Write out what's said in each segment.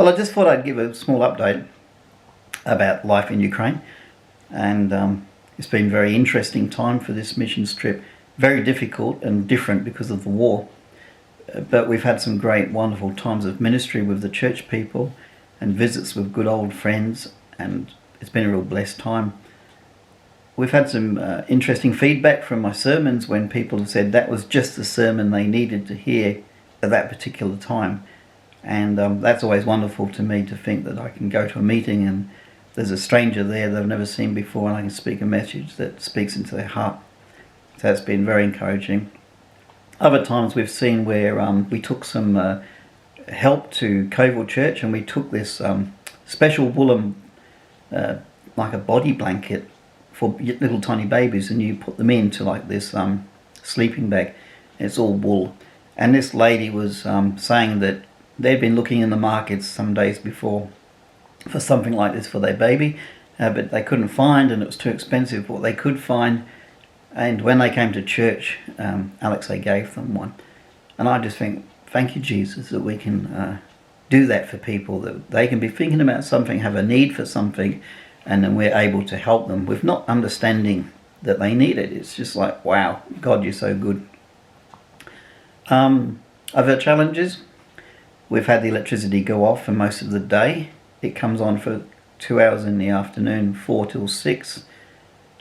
Well, I just thought I'd give a small update about life in Ukraine, and it's been a very interesting time for this missions trip. Very difficult and different because of the war, but we've had some great, wonderful times of ministry with the church people and visits with good old friends, and it's been a real blessed time. We've had some interesting feedback from my sermons when people have said that was just the sermon they needed to hear at that particular time. And that's always wonderful to me, to think that I can go to a meeting and there's a stranger there that I've never seen before and I can speak a message that speaks into their heart. So it's been very encouraging. Other times we've seen where we took some help to Coval Church, and we took this special woolen, like a body blanket for little tiny babies, and you put them into like this sleeping bag. It's all wool. And this lady was saying that they'd been looking in the markets some days before for something like this for their baby, but they couldn't find, and it was too expensive what they could find. And when they came to church, Alexay gave them one. And I just think, thank you, Jesus, that we can do that for people, that they can be thinking about something, have a need for something, and then we're able to help them with not understanding that they need it. It's just like, wow, God, you're so good. Other challenges, we've had the electricity go off for most of the day. It comes on for 2 hours in the afternoon, 4 till 6,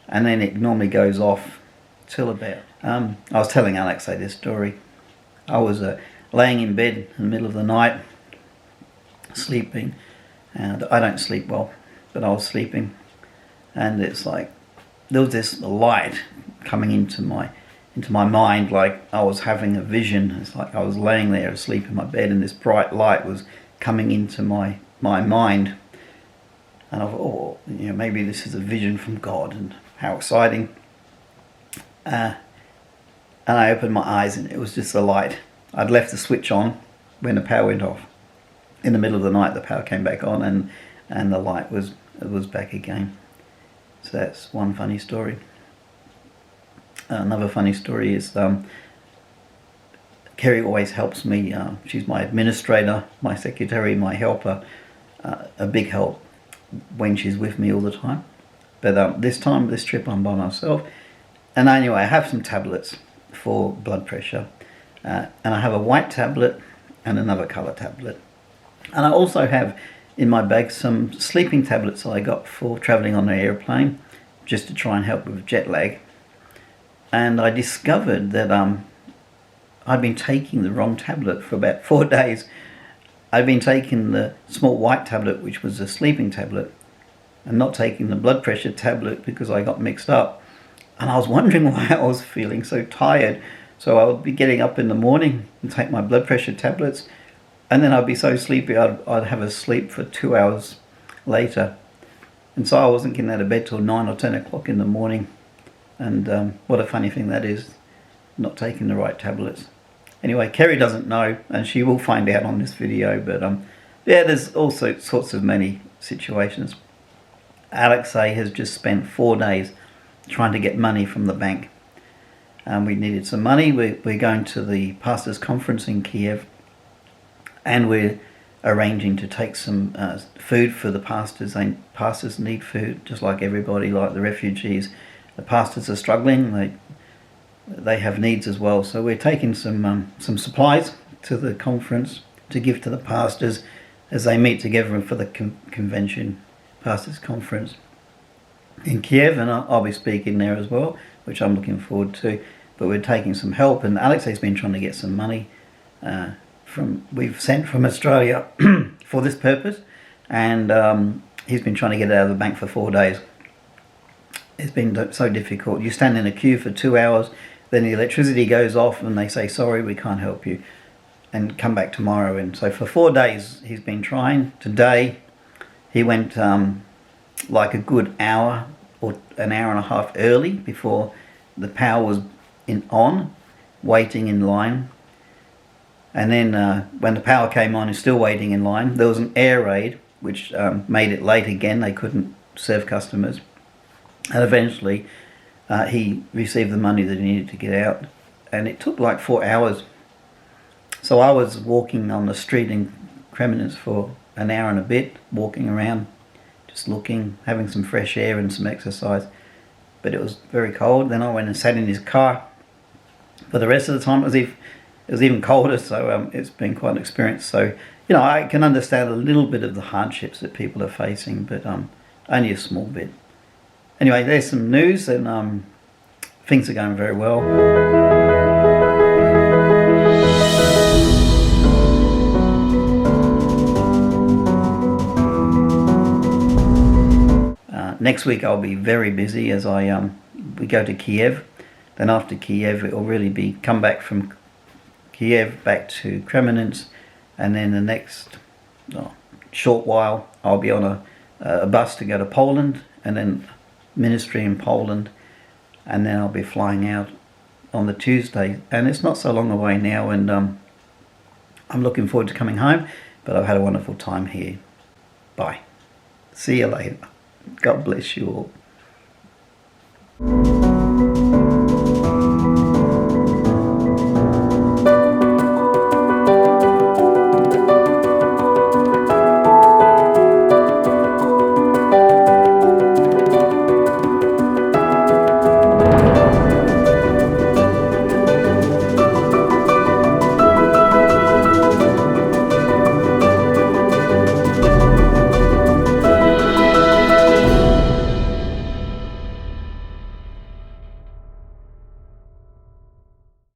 and then it normally goes off till about... I was telling Alexay this story. I was laying in bed in the middle of the night, sleeping, and I don't sleep well, but I was sleeping, and it's like there was this light coming into my mind, like I was having a vision. It's like I was laying there asleep in my bed, and this bright light was coming into my mind, and I thought, oh, maybe this is a vision from God, and how exciting. And I opened my eyes, and it was just the light. I'd left the switch on when the power went off. In the middle of the night, the power came back on, and the light was back again. So that's one funny story. Another funny story is Kerry always helps me. She's my administrator, my secretary, my helper. A big help when she's with me all the time. But this trip, I'm by myself. And anyway, I have some tablets for blood pressure. And I have a white tablet and another colour tablet. And I also have in my bag some sleeping tablets that I got for travelling on an airplane, just to try and help with jet lag. And I discovered that I'd been taking the wrong tablet for about 4 days. I'd been taking the small white tablet, which was a sleeping tablet, and not taking the blood pressure tablet because I got mixed up. And I was wondering why I was feeling so tired. So I would be getting up in the morning and take my blood pressure tablets, and then I'd be so sleepy I'd have a sleep for 2 hours later. And so I wasn't getting out of bed till 9 or 10 o'clock in the morning. And what a funny thing that is, not taking the right tablets. Anyway, Kerry doesn't know, and she will find out on this video, but yeah, there's also sorts of many situations. Alexay has just spent 4 days trying to get money from the bank. We needed some money. We're going to the pastors' conference in Kiev, and we're arranging to take some food for the pastors. Pastors need food, just like everybody, like the refugees. The pastors are struggling. They have needs as well. So we're taking some supplies to the conference to give to the pastors as they meet together for the convention, pastors' conference in Kiev, and I'll be speaking there as well, which I'm looking forward to. But we're taking some help, and Alexay's been trying to get some money we've sent from Australia for this purpose, and he's been trying to get it out of the bank for 4 days. It's been so difficult. You stand in a queue for 2 hours, then the electricity goes off and they say, sorry, we can't help you, and come back tomorrow. And so for 4 days he's been trying. Today he went like a good hour or an hour and a half early before the power was on, waiting in line. And then when the power came on, he's still waiting in line. There was an air raid which made it late again. They couldn't serve customers. And eventually he received the money that he needed to get out. And it took like 4 hours. So I was walking on the street in Kremenets for an hour and a bit walking around, just looking, having some fresh air and some exercise. But it was very cold. Then I went and sat in his car. For the rest of the time, it was even colder, so it's been quite an experience. So, you know, I can understand a little bit of the hardships that people are facing, but only a small bit. Anyway, there's some news, and things are going very well. Next week I'll be very busy as we go to Kiev. Then after Kiev, it will really be come back from Kiev back to Kremenets, and then the next short while I'll be on a bus to go to Poland, and then ministry in Poland, and then I'll be flying out on the Tuesday. And it's not so long away now, and I'm looking forward to coming home. But I've had a wonderful time here. Bye. See you later. God bless you all.